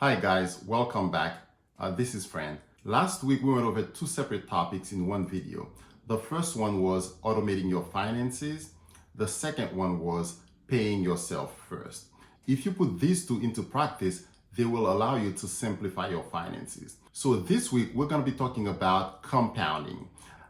Hi guys, welcome back. This is Fran. Last week we went over two separate topics in one video. The first one was automating your finances. The second one was paying yourself first. If you put these two into practice, they will allow you to simplify your finances. So this week we're going to be talking about compounding.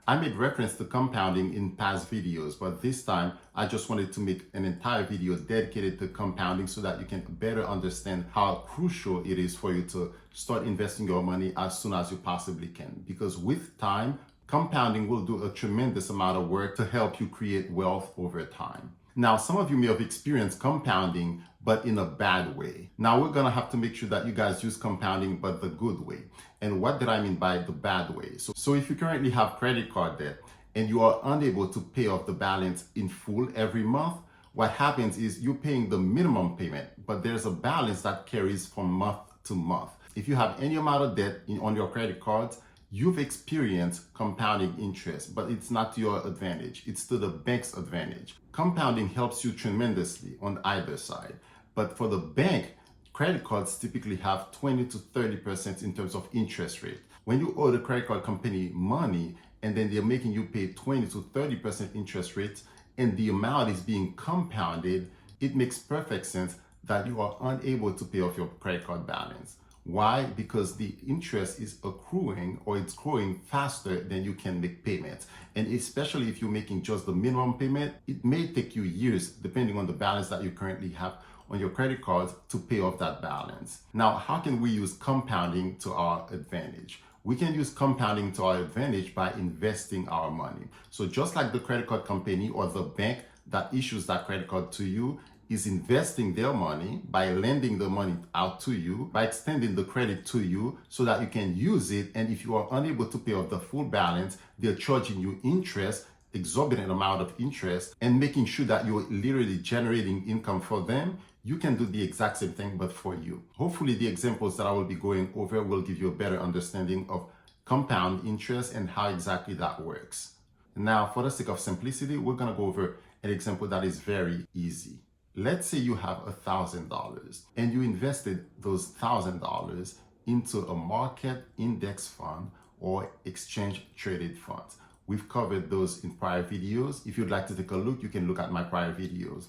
I made reference to compounding in past videos, but this time I just wanted to make an entire video dedicated to compounding so that you can better understand how crucial it is for you to start investing your money as soon as you possibly can. Because with time, compounding will do a tremendous amount of work to help you create wealth over time. Now, some of you may have experienced compounding, but in a bad way. Now, we're gonna have to make sure that you guys use compounding, but the good way. And what did I mean by the bad way? So if you currently have credit card debt and you are unable to pay off the balance in full every month, what happens is you're paying the minimum payment, but there's a balance that carries from month to month. If you have any amount of debt on your credit cards, you've experienced compounding interest, but it's not to your advantage. It's to the bank's advantage. Compounding helps you tremendously on either side. But for the bank, credit cards typically have 20 to 30% in terms of interest rate. When you owe the credit card company money and then they're making you pay 20 to 30% interest rates and the amount is being compounded, it makes perfect sense that you are unable to pay off your credit card balance. Why? Because the interest is accruing or it's growing faster than you can make payments. And especially if you're making just the minimum payment, it may take you years, depending on the balance that you currently have on your credit cards, to pay off that balance. Now, how can we use compounding to our advantage? We can use compounding to our advantage by investing our money. So just like the credit card company or the bank that issues that credit card to you is investing their money by lending the money out to you, by extending the credit to you so that you can use it. And if you are unable to pay off the full balance, they're charging you interest, exorbitant amount of interest, and making sure that you're literally generating income for them. You can do the exact same thing, but for you. Hopefully the examples that I will be going over will give you a better understanding of compound interest and how exactly that works. Now, for the sake of simplicity, we're gonna go over an example that is very easy. Let's say you have $1,000 and you invested those $1,000 into a market index fund or exchange traded funds. We've covered those in prior videos. If you'd like to take a look, you can look at my prior videos.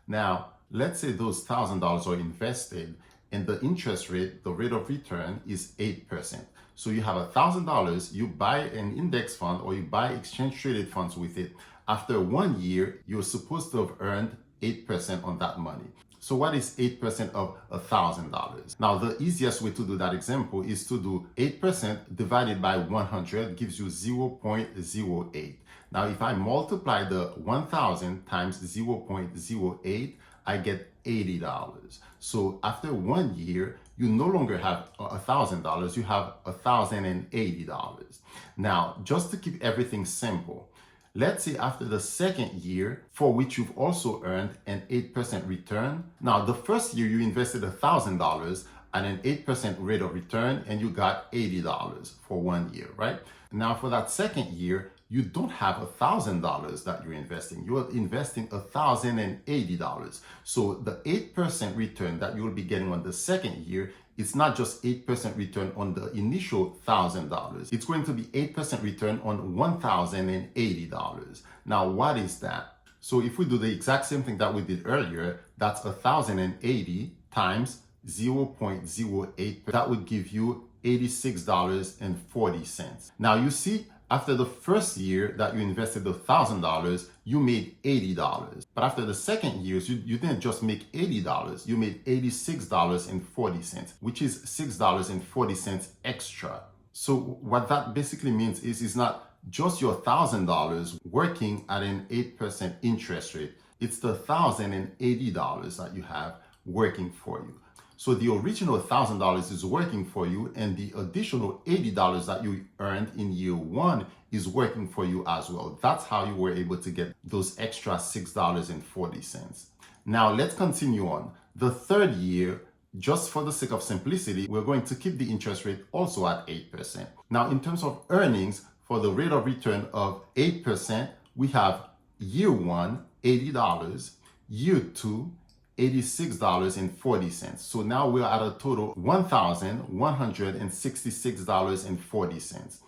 Now, let's say those $1,000 are invested and the interest rate, the rate of return is 8%. So you have $1,000, you buy an index fund or you buy exchange traded funds with it. After 1 year, you're supposed to have earned 8% on that money. So what is 8% of $1,000? Now, the easiest way to do that example is to do 8% divided by 100 gives you 0.08. Now, if I multiply the 1,000 times 0.08, I get $80. So after 1 year, you no longer have $1,000, you have $1,080. Now, just to keep everything simple, let's say after the second year, for which you've also earned an 8% return. Now, the first year you invested $1,000 at an 8% rate of return and you got $80 for 1 year, right? Now, for that second year, you don't have $1,000 that you're investing. You're investing $1,080. So the 8% return that you'll be getting on the second year, it's not just 8% return on the initial $1,000. It's going to be 8% return on $1,080. Now, what is that? So if we do the exact same thing that we did earlier, that's 1,080 times 0.08. That would give you $86.40. Now you see, after the first year that you invested $1,000, you made $80. But after the second year, you didn't just make $80, you made $86.40, which is $6.40 extra. So what that basically means is it's not just your $1,000 working at an 8% interest rate. It's the $1,080 that you have working for you. So the original $1,000 is working for you, and the additional $80 that you earned in year one is working for you as well. That's how you were able to get those extra $6.40. Now let's continue on. The third year, just for the sake of simplicity, we're going to keep the interest rate also at 8%. Now, in terms of earnings, for the rate of return of 8%, we have year one, $80, year two, $86.40. So now we're at a total $1,166.40.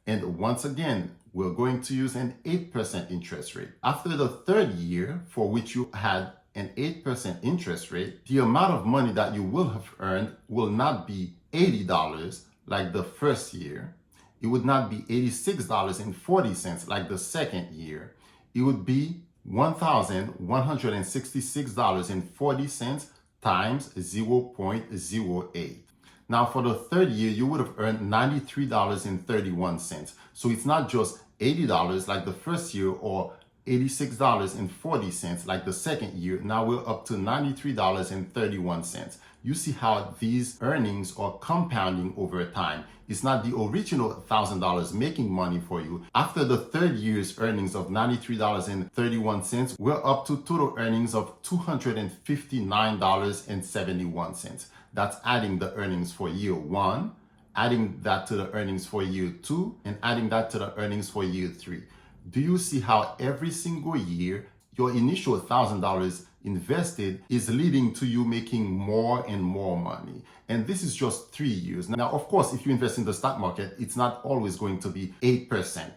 And once again, we're going to use an 8% interest rate. After the third year, for which you had an 8% interest rate, the amount of money that you will have earned will not be $80 like the first year. It would not be $86.40 like the second year. It would be $1,166.40 times 0.08. Now, for the third year, you would have earned $93.31. So it's not just $80 like the first year or $86.40 like the second year. Now we're up to $93.31. You see how these earnings are compounding over time. It's not the original $1,000 making money for you. After the third year's earnings of $93.31, we're up to total earnings of $259.71. That's adding the earnings for year one, adding that to the earnings for year two, and adding that to the earnings for year three. Do you see how every single year your initial $1,000 invested is leading to you making more and more money? And this is just 3 years. Now, of course, if you invest in the stock market, it's not always going to be 8%.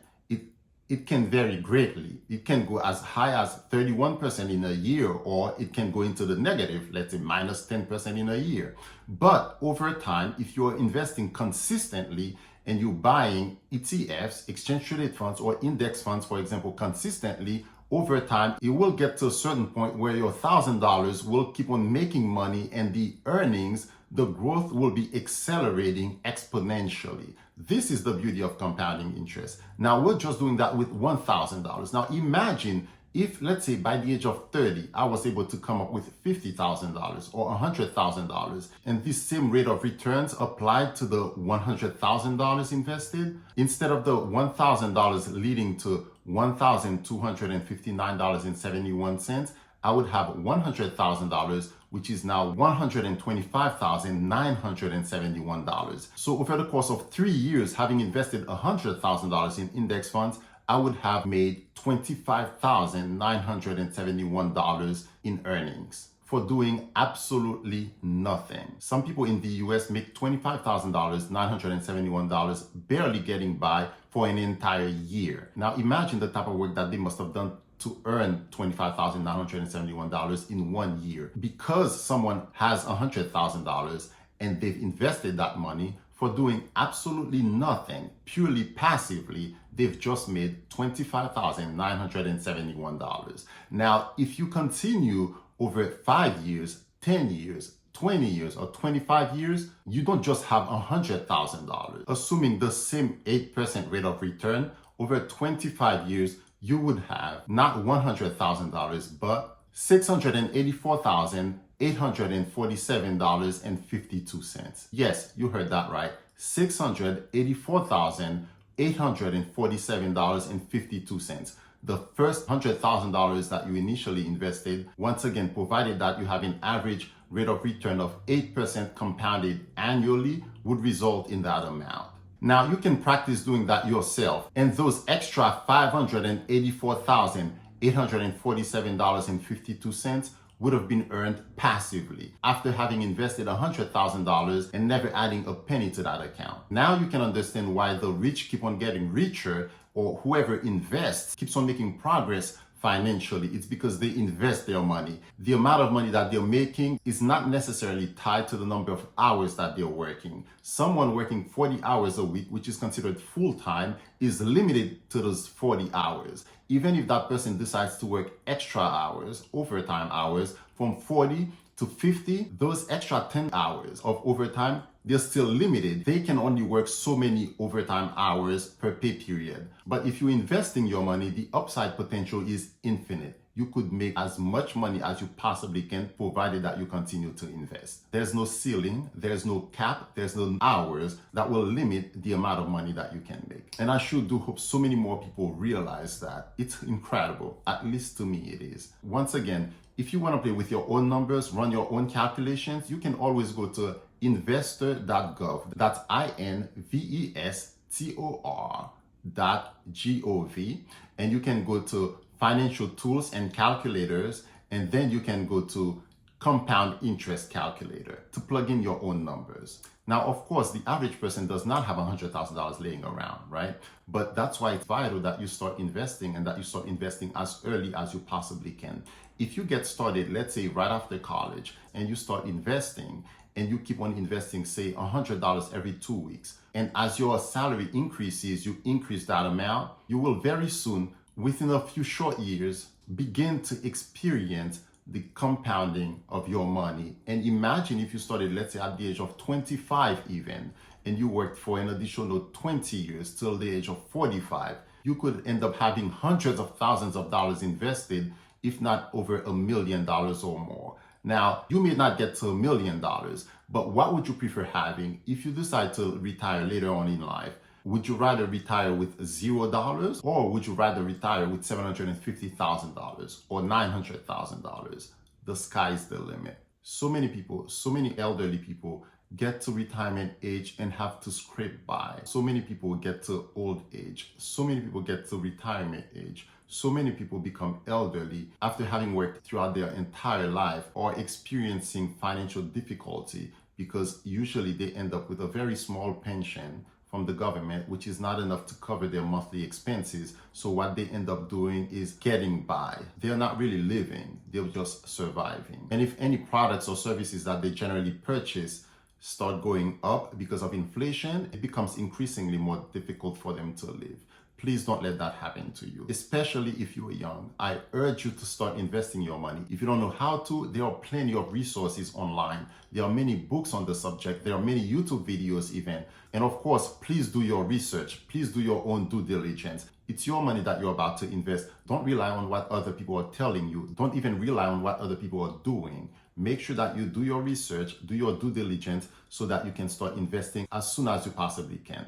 It can vary greatly. It can go as high as 31% in a year, or it can go into the negative, let's say minus 10% in a year. But over time, if you're investing consistently and you're buying ETFs, exchange traded funds, or index funds, for example, consistently, over time, it will get to a certain point where your $1,000 will keep on making money, and the earnings, the growth will be accelerating exponentially. This is the beauty of compounding interest. Now, we're just doing that with $1,000. Now, imagine if, let's say, by the age of 30, I was able to come up with $50,000 or $100,000, and this same rate of returns applied to the $100,000 invested, instead of the $1,000 leading to $1,259.71, I would have $100,000, which is now $125,971. So over the course of 3 years, having invested $100,000 in index funds, I would have made $25,971 in earnings for doing absolutely nothing. Some people in the US make $25,971 barely getting by for an entire year. Now imagine the type of work that they must have done to earn $25,971 in 1 year. Because someone has $100,000 and they've invested that money for doing absolutely nothing, purely passively, they've just made $25,971. Now, if you continue over 5 years, 10 years, 20 years, or 25 years, you don't just have $100,000. Assuming the same 8% rate of return, over 25 years, you would have not $100,000, but $684,847.52. Yes, you heard that right. $684,847.52. The first $100,000 that you initially invested, once again, provided that you have an average rate of return of 8% compounded annually, would result in that amount. Now, you can practice doing that yourself, and those extra $584,847.52 would have been earned passively after having invested $100,000 and never adding a penny to that account. Now you can understand why the rich keep on getting richer, or whoever invests keeps on making progress financially. It's because they invest their money. The amount of money that they're making is not necessarily tied to the number of hours that they're working. Someone working 40 hours a week, which is considered full-time, is limited to those 40 hours. Even if that person decides to work extra hours, overtime hours, from 40 to 50, those extra 10 hours of overtime, they're still limited. They can only work so many overtime hours per pay period. But if you invest in your money, the upside potential is infinite. You could make as much money as you possibly can, provided that you continue to invest. There's no ceiling, there's no cap, there's no hours that will limit the amount of money that you can make. And I sure do hope so many more people realize that. It's incredible. At least to me it is. Once again, if you want to play with your own numbers, run your own calculations, you can always go to investor.gov. That's investor.gov. And you can go to financial tools and calculators, and then you can go to compound interest calculator to plug in your own numbers. Now, of course, the average person does not have $100,000 laying around, right? But that's why it's vital that you start investing and that you start investing as early as you possibly can. If you get started, let's say right after college, and you start investing and you keep on investing, say $100 every 2 weeks, and as your salary increases, you increase that amount, you will very soon, within a few short years, begin to experience the compounding of your money. And imagine if you started, let's say at the age of 25 even, and you worked for an additional 20 years till the age of 45, you could end up having hundreds of thousands of dollars invested, if not over $1 million or more. Now, you may not get to $1 million, but what would you prefer having if you decide to retire later on in life? Would you rather retire with $0 or would you rather retire with $750,000 or $900,000? The sky's the limit. So many people, so many elderly people get to retirement age and have to scrape by. So many people get to old age. So many people get to retirement age. So many people become elderly after having worked throughout their entire life or experiencing financial difficulty because usually they end up with a very small pension from the government, which is not enough to cover their monthly expenses. So what they end up doing is getting by. They're not really living, they're just surviving. And if any products or services that they generally purchase start going up because of inflation, it becomes increasingly more difficult for them to live. Please don't let that happen to you, especially if you are young. I urge you to start investing your money. If you don't know how to, there are plenty of resources online. There are many books on the subject. There are many YouTube videos even. And of course, please do your research. Please do your own due diligence. It's your money that you're about to invest. Don't rely on what other people are telling you. Don't even rely on what other people are doing. Make sure that you do your research, do your due diligence so that you can start investing as soon as you possibly can.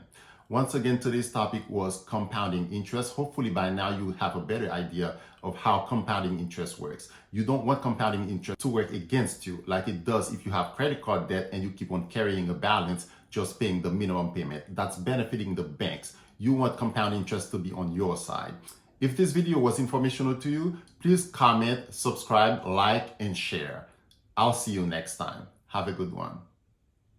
Once again, today's topic was compounding interest. Hopefully by now you have a better idea of how compounding interest works. You don't want compounding interest to work against you like it does if you have credit card debt and you keep on carrying a balance, just paying the minimum payment. That's benefiting the banks. You want compound interest to be on your side. If this video was informational to you, please comment, subscribe, like, and share. I'll see you next time. Have a good one.